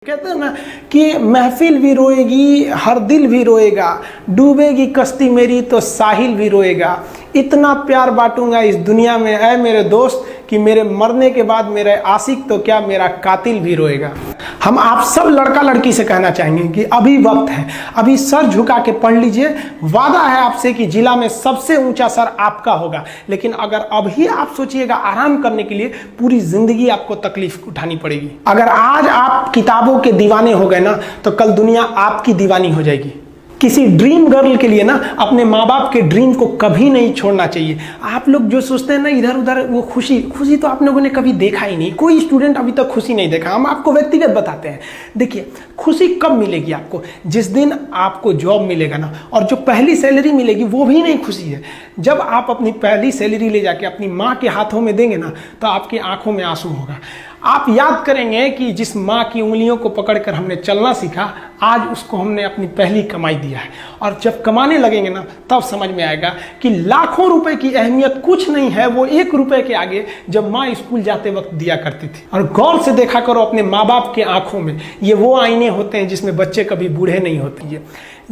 कहते हैं ना कि महफिल भी रोएगी, हर दिल भी रोएगा, डूबेगी कश्ती मेरी तो साहिल भी रोएगा। इतना प्यार बांटूंगा इस दुनिया में ऐ मेरे दोस्त कि मेरे मरने के बाद मेरे आशिक तो क्या मेरा कातिल भी रोएगा। हम आप सब लड़का लड़की से कहना चाहेंगे कि अभी वक्त है, अभी सर झुका के पढ़ लीजिए। वादा है आपसे कि जिला में सबसे ऊंचा सर आपका होगा। लेकिन अगर अभी आप सोचिएगा आराम करने के लिए, पूरी जिंदगी आपको तकलीफ उठानी पड़ेगी। अगर आज आप किताबों के दीवाने हो गए ना, तो कल दुनिया आपकी दीवानी हो जाएगी। किसी ड्रीम गर्ल के लिए ना अपने माँ बाप के ड्रीम को कभी नहीं छोड़ना चाहिए। आप लोग जो सोचते हैं ना इधर उधर, वो खुशी तो आप लोगों ने कभी देखा ही नहीं। कोई स्टूडेंट अभी तक खुशी नहीं देखा। हम आपको व्यक्तिगत बताते हैं। देखिए, खुशी कब मिलेगी आपको? जिस दिन आपको जॉब मिलेगा ना, और जो पहली सैलरी मिलेगी वो भी नहीं खुशी है। जब आप अपनी पहली सैलरी ले जाके अपनी माँ के हाथों में देंगे ना, तो आपकी आंखों में आंसू होगा। आप याद करेंगे कि जिस माँ की उंगलियों को पकड़कर हमने चलना सीखा, आज उसको हमने अपनी पहली कमाई दिया है। और जब कमाने लगेंगे ना, तब समझ में आएगा कि लाखों रुपए की अहमियत कुछ नहीं है वो 1 रुपए के आगे जब माँ स्कूल जाते वक्त दिया करती थी। और गौर से देखा करो अपने माँ बाप के आंखों में, ये वो आईने होते हैं जिसमें बच्चे कभी बूढ़े नहीं होते। ये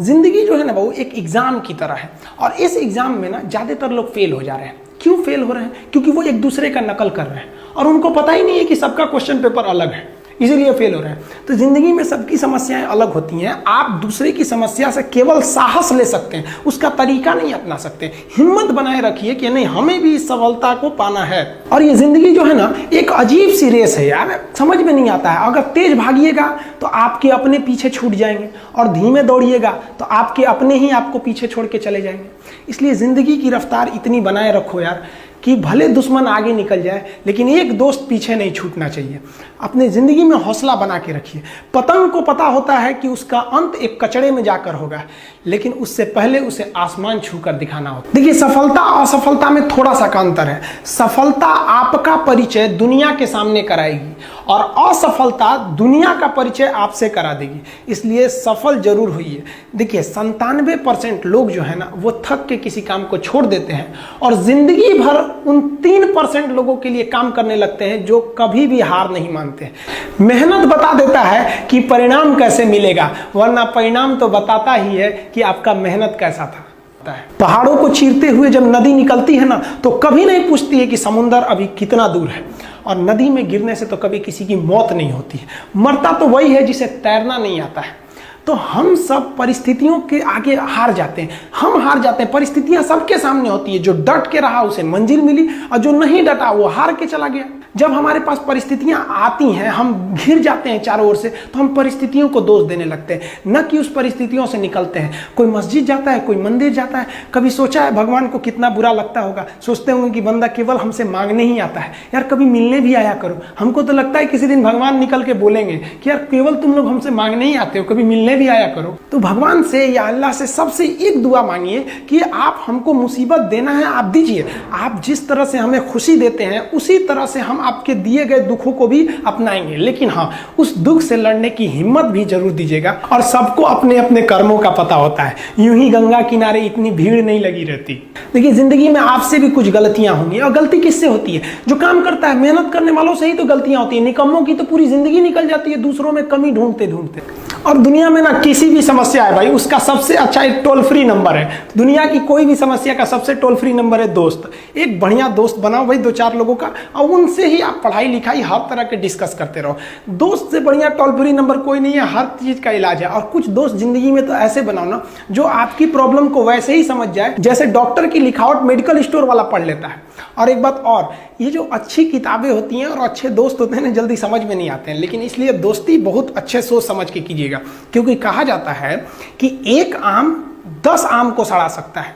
जिंदगी जो है ना वो एक एग्जाम की तरह है, और इस एग्जाम में ना ज्यादातर लोग फेल हो जा रहे हैं। क्यों फेल हो रहे हैं? क्योंकि वो एक दूसरे का नकल कर रहे हैं और उनको पता ही नहीं है कि सबका क्वेश्चन पेपर अलग है, इसीलिए फेल हो रहे हैं। तो जिंदगी में सबकी समस्याएं अलग होती हैं। आप दूसरे की समस्या से केवल साहस ले सकते हैं, उसका तरीका नहीं अपना सकते। हिम्मत बनाए रखिए कि नहीं, हमें भी इस सफलता को पाना है। और ये जिंदगी जो है ना एक अजीब सी रेस है यार, समझ में नहीं आता है। अगर तेज भागिएगा तो आपके अपने पीछे छूट जाएंगे, और धीमे दौड़िएगा तो आपके अपने ही आपको पीछे छोड़ के चले जाएंगे। इसलिए जिंदगी की रफ्तार इतनी बनाए रखो यार कि भले दुश्मन आगे निकल जाए, लेकिन एक दोस्त पीछे नहीं छूटना चाहिए। अपने जिंदगी में हौसला बना के रखिए। पतंग को पता होता है कि उसका अंत एक कचड़े में जाकर होगा, लेकिन उससे पहले उसे आसमान छूकर दिखाना होता है। देखिए, सफलता और असफलता में थोड़ा सा का अंतर है। सफलता आपका परिचय दुनिया के सामने कराएगी, और असफलता दुनिया का परिचय आपसे करा देगी। इसलिए सफल जरूर होइए। देखिए, 97% लोग जो है ना वो थक के किसी काम को छोड़ देते हैं, और जिंदगी भर उन 3% लोगों के लिए काम करने लगते हैं जो कभी भी हार नहीं मानते हैं। मेहनत बता देता है कि परिणाम कैसे मिलेगा, वरना परिणाम तो बताता ही है कि आपका मेहनत कैसा था। पहाड़ों को चीरते हुए जब नदी निकलती है ना, तो कभी नहीं पूछती है कि समुद्र अभी कितना दूर है। और नदी में गिरने से तो कभी किसी की मौत नहीं होती है। मरता तो वही है जिसे तैरना नहीं आता है। तो हम सब परिस्थितियों के आगे हार जाते हैं। हम हार जाते हैं। परिस्थितियां सबके सामने होती है। जो डट के रहा उसे मंजिल मिली, और जो नहीं डटा वो हार के चला गया। जब हमारे पास परिस्थितियां आती हैं, हम घिर जाते हैं चारों ओर से, तो हम परिस्थितियों को दोष देने लगते हैं, न कि उस परिस्थितियों से निकलते हैं। कोई मस्जिद जाता है, कोई मंदिर जाता है, कभी सोचा है भगवान को कितना बुरा लगता होगा? सोचते होंगे कि बंदा केवल हमसे मांगने ही आता है। यार कभी मिलने भी आया करो। हमको तो लगता है किसी दिन भगवान निकल के बोलेंगे कि यार केवल तुम लोग हमसे मांगने ही आते हो, कभी मिलने भी आया करो। तो भगवान से या अल्लाह से सबसे एक दुआ मांगिए कि आप हमको मुसीबत देना है, आप दीजिए। आप जिस तरह से हमें खुशी देते हैं, उसी तरह से हम आपके दिए गए दुखों को भी अपनाएंगे। लेकिन हाँ, उस दुख से लड़ने की हिम्मत भी जरूर दीजिएगा। और सबको अपने अपने कर्मों का पता होता है। यूं ही गंगा किनारे इतनी भीड़ नहीं लगी रहती। देखिए, जिंदगी में आपसे भी कुछ गलतियां होंगी, और गलती किससे होती है? जो काम करता है, मेहनत करने वालों से ही तो गलतियां होती है। निकम्मों की तो पूरी जिंदगी निकल जाती है दूसरों में कमी ढूंढते ढूंढते। और दुनिया में ना किसी भी समस्या है भाई, उसका सबसे अच्छा एक टोल फ्री नंबर है। दुनिया की कोई भी समस्या का सबसे टोल फ्री नंबर है दोस्त। एक बढ़िया दोस्त बनाओ भाई, 2-4 लोगों का, और उनसे ही आप पढ़ाई लिखाई हर तरह के डिस्कस करते रहो। दोस्त से बढ़िया टोल फ्री नंबर कोई नहीं है। हर चीज का इलाज है। और कुछ दोस्त जिंदगी में तो ऐसे बनाओ ना जो आपकी प्रॉब्लम को वैसे ही समझ जाए जैसे डॉक्टर की लिखावट मेडिकल स्टोर वाला पढ़ लेता है। और एक बात और, ये जो अच्छी किताबें होती हैं और अच्छे दोस्त होते हैं ना, जल्दी समझ में नहीं आते हैं। लेकिन इसलिए दोस्ती बहुत अच्छे सोच समझ के कीजिएगा, क्योंकि कहा जाता है कि एक आम 10 आम को सड़ा सकता है,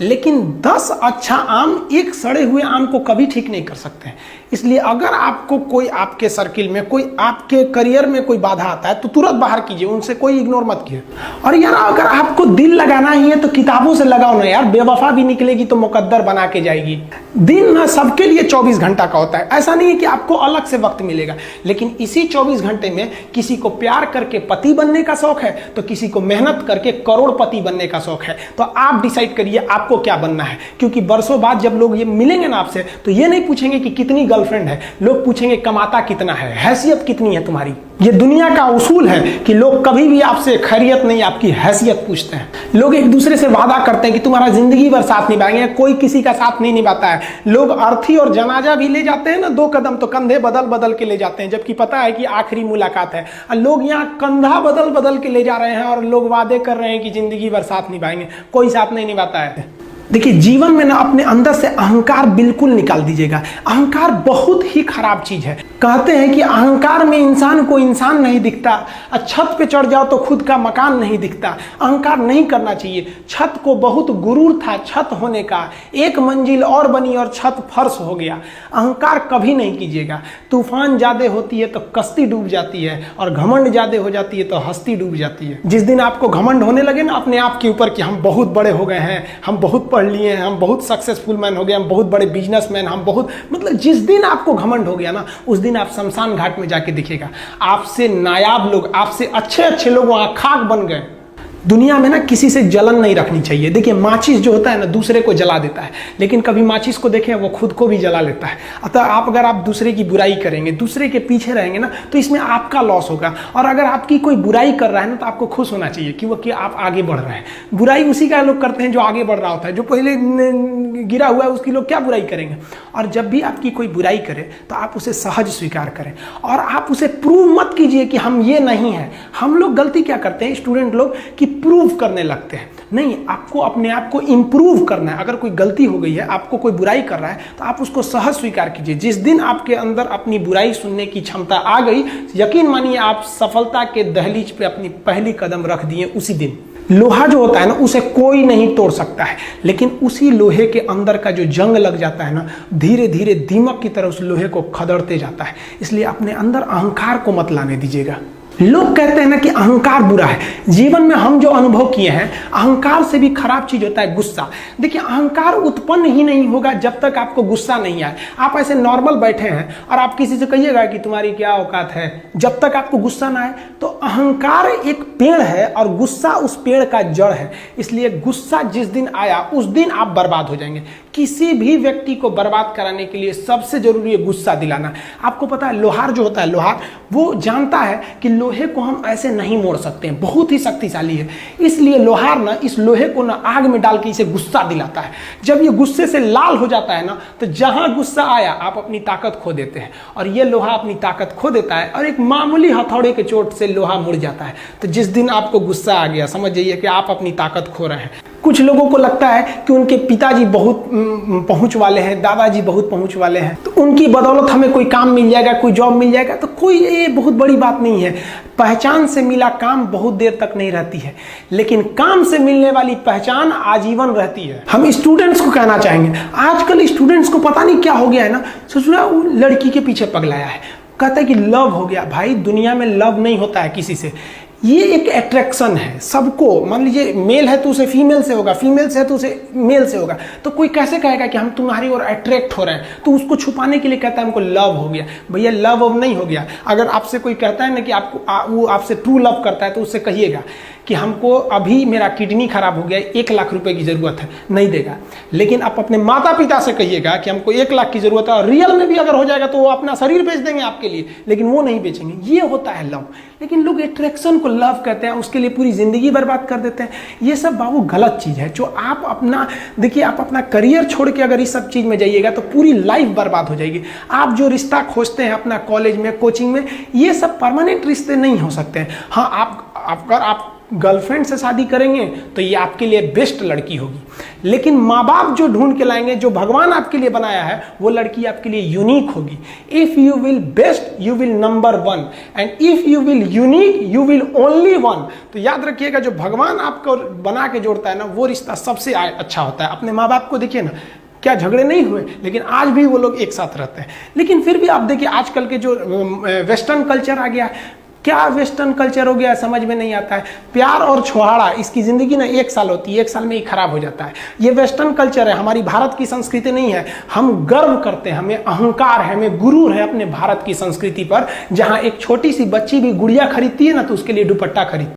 लेकिन 10 अच्छा आम एक सड़े हुए आम को कभी ठीक नहीं कर सकते हैं। इसलिए अगर आपको कोई आपके सर्किल में, कोई आपके करियर में कोई बाधा आता है, तो तुरंत बाहर कीजिए, उनसे कोई इग्नोर मत कीजिए। और यार अगर आपको दिल लगाना ही है तो किताबों से लगाओ ना यार। बेवफा भी निकलेगी तो मुकद्दर बना के जाएगी। दिन ना सबके लिए 24 घंटा का होता है। ऐसा नहीं है कि आपको अलग से वक्त मिलेगा, लेकिन इसी 24 घंटे में किसी को प्यार करके पति बनने का शौक है, तो किसी को मेहनत करके करोड़पति बनने का शौक है। तो आप डिसाइड करिए भैया आपको क्या बनना है, क्योंकि बरसों बाद जब लोग ये मिलेंगे ना आपसे तो ये नहीं पूछेंगे कि कितनी गर्लफ्रेंड है, लोग पूछेंगे कमाता कितना है, हैसियत कितनी है तुम्हारी। ये दुनिया का उसूल है कि लोग कभी भी आपसे खैरियत नहीं आपकी हैसियत पूछते हैं। लोग एक दूसरे से वादा करते हैं कि तुम्हारा जिंदगी भर साथ निभाएंगे, कोई किसी का साथ नहीं निभाता है। लोग अर्थी और जनाजा भी ले जाते हैं ना 2 कदम तो कंधे बदल बदल के ले जाते हैं, जबकि पता है कि आखिरी मुलाकात है। और लोग यहाँ कंधा बदल बदल के ले जा रहे हैं और लोग वादे कर रहे हैं कि जिंदगी भर साथ निभाएंगे, कोई साथ नहीं निभाता है। देखिए जीवन में ना अपने अंदर से अहंकार बिल्कुल निकाल दीजिएगा। अहंकार बहुत ही खराब चीज है। कहते हैं कि अहंकार में इंसान को इंसान नहीं दिखता, छत पे चढ़ जाओ तो खुद का मकान नहीं दिखता। अहंकार नहीं करना चाहिए। छत को बहुत गुरूर था छत होने का, 1 मंजिल और बनी और छत फर्श हो गया। अहंकार कभी नहीं कीजिएगा। तूफान ज्यादा होती है तो कश्ती डूब जाती है और घमंड ज्यादा हो जाती है तो हस्ती डूब जाती है। जिस दिन आपको घमंड होने लगे ना अपने आप के ऊपर कि हम बहुत बड़े हो गए हैं, हम बहुत पढ़ लिए हैं, हम बहुत सक्सेसफुल मैन हो गए, हम बहुत बड़े बिजनेसमैन, हम बहुत, मतलब जिस दिन आपको घमंड हो गया ना उस दिन आप शमशान घाट में जाके देखिएगा आपसे नायाब लोग, आपसे अच्छे अच्छे लोग वहां खाक बन गए। दुनिया में ना किसी से जलन नहीं रखनी चाहिए। देखिए माचिस जो होता है ना दूसरे को जला देता है, लेकिन कभी माचिस को देखें वो खुद को भी जला लेता है। अतः अगर आप दूसरे की बुराई करेंगे, दूसरे के पीछे रहेंगे ना तो इसमें आपका लॉस होगा। और अगर आपकी कोई बुराई कर रहा है ना तो आपको खुश होना चाहिए कि आप आगे बढ़ रहे हैं। बुराई उसी का लोग करते हैं जो आगे बढ़ रहा होता है, जो पहले गिरा हुआ है उसकी लोग क्या बुराई करेंगे। और जब भी आपकी कोई बुराई करे तो आप उसे सहज स्वीकार करें और आप उसे प्रूव मत कीजिए कि हम ये नहीं हैं। हम लोग गलती क्या करते हैं स्टूडेंट लोग कि प्रूव करने लगते हैं। नहीं, आपको अपने आप को इंप्रूव करना है। अगर कोई गलती हो गई है, आपको कोई बुराई कर रहा है तो आप उसको सहज स्वीकार कीजिए। जिस दिन आपके अंदर अपनी बुराई सुनने की क्षमता आ गई, यकीन मानिए आप सफलता के दहलीज पे अपनी पहली कदम रख दिए उसी दिन। लोहा जो होता है ना उसे कोई नहीं तोड़ सकता है, लेकिन उसी लोहे के अंदर का जो जंग लग जाता है ना धीरे धीरे दीमक की तरह उस लोहे को खदड़ते जाता है। इसलिए अपने अंदर अहंकार को मत लाने दीजिएगा। लोग कहते हैं ना कि अहंकार बुरा है। जीवन में हम जो अनुभव किए हैं, अहंकार से भी खराब चीज होता है गुस्सा। देखिए अहंकार उत्पन्न ही नहीं होगा जब तक आपको गुस्सा नहीं आए। आप ऐसे नॉर्मल बैठे हैं और आप किसी से कहिएगा कि तुम्हारी क्या औकात है, जब तक आपको गुस्सा ना आए। तो अहंकार एक पेड़ है और गुस्सा उस पेड़ का जड़ है। इसलिए गुस्सा जिस दिन आया उस दिन आप बर्बाद हो जाएंगे। किसी भी व्यक्ति को बर्बाद कराने के लिए सबसे जरूरी है गुस्सा दिलाना। आपको पता है लोहार जो होता है, लोहार वो जानता है कि लोहे को हम ऐसे नहीं मोड़ सकते हैं, बहुत ही शक्तिशाली है। इसलिए लोहार ना इस लोहे को ना आग में डाल के इसे गुस्सा दिलाता है। जब ये गुस्से से लाल हो जाता है ना तो जहां गुस्सा आया आप अपनी ताकत खो देते हैं और ये लोहा अपनी ताकत खो देता है और एक मामूली हथौड़े के चोट से लोहा मुड़ जाता है। तो जिस दिन आपको गुस्सा आ गया समझ जाइए कि आप अपनी ताकत खो रहे हैं। कुछ लोगों को लगता है कि उनके पिताजी बहुत पहुंच वाले हैं, दादाजी बहुत पहुंच वाले हैं, तो उनकी बदौलत हमें कोई काम मिल जाएगा, कोई जॉब मिल जाएगा। तो कोई ये बहुत बड़ी बात नहीं है। पहचान से मिला काम बहुत देर तक नहीं रहती है, लेकिन काम से मिलने वाली पहचान आजीवन रहती है। हम स्टूडेंट्स को कहना चाहेंगे, आजकल स्टूडेंट्स को पता नहीं क्या हो गया है ना, सोचना वो लड़की के पीछे पगलाया है, कहता है कि लव हो गया। भाई दुनिया में लव नहीं होता है किसी से, ये एक अट्रैक्शन है सबको। मान लीजिए मेल है तो उसे फीमेल से होगा, फीमेल से है तो उसे मेल से होगा। तो कोई कैसे कहेगा कि हम तुम्हारी ओर अट्रैक्ट हो रहे हैं, तो उसको छुपाने के लिए कहता है हमको लव हो गया। भैया लव अब नहीं हो गया। अगर आपसे कोई कहता है ना कि आपको वो आपसे ट्रू लव करता है तो उससे कहिएगा कि हमको अभी मेरा किडनी खराब हो गया, 1 लाख रुपए की जरूरत है, नहीं देगा। लेकिन आप अपने माता पिता से कहिएगा कि हमको 1 लाख की जरूरत है, और रियल में भी अगर हो जाएगा तो वो अपना शरीर बेच देंगे आपके लिए, लेकिन वो नहीं बेचेंगे। ये होता है लव। लेकिन लोग अट्रैक्शन को लव कहते हैं, उसके लिए पूरी जिंदगी बर्बाद कर देते हैं। ये सब बाबू गलत चीज है। जो आप अपना देखिए, आप अपना करियर छोड़ के अगर इस सब चीज में जाइएगा तो पूरी लाइफ बर्बाद हो जाएगी। आप जो रिश्ता खोजते हैं अपना कॉलेज में, कोचिंग में, ये सब परमानेंट रिश्ते नहीं हो सकते हैं। हाँ, अगर आप गर्लफ्रेंड से शादी करेंगे तो ये आपके लिए बेस्ट लड़की होगी, लेकिन माँ बाप जो ढूंढ के लाएंगे, जो भगवान आपके लिए बनाया है, वो लड़की आपके लिए यूनिक होगी। If you will best you will number 1 and if you will unique you will only 1। तो याद रखिएगा, जो भगवान आपको बना के जोड़ता है ना वो रिश्ता सबसे अच्छा होता है। अपने माँ बाप को देखिए ना, क्या झगड़े नहीं हुए, लेकिन आज भी वो लोग एक साथ रहते हैं। लेकिन फिर भी आप देखिए आजकल के जो वेस्टर्न कल्चर आ गया, क्या वेस्टर्न कल्चर हो गया समझ में नहीं आता है। प्यार और छोहाड़ा, इसकी जिंदगी ना 1 साल होती है, 1 साल में ही खराब हो जाता है। ये वेस्टर्न कल्चर है, हमारी भारत की संस्कृति नहीं है। हम गर्व करते हैं, हमें अहंकार है, हमें गुरूर है अपने भारत की संस्कृति पर। जहां एक छोटी सी बच्ची भी गुड़िया खरीदती है ना तो उसके लिए दुपट्टा खरीदती है।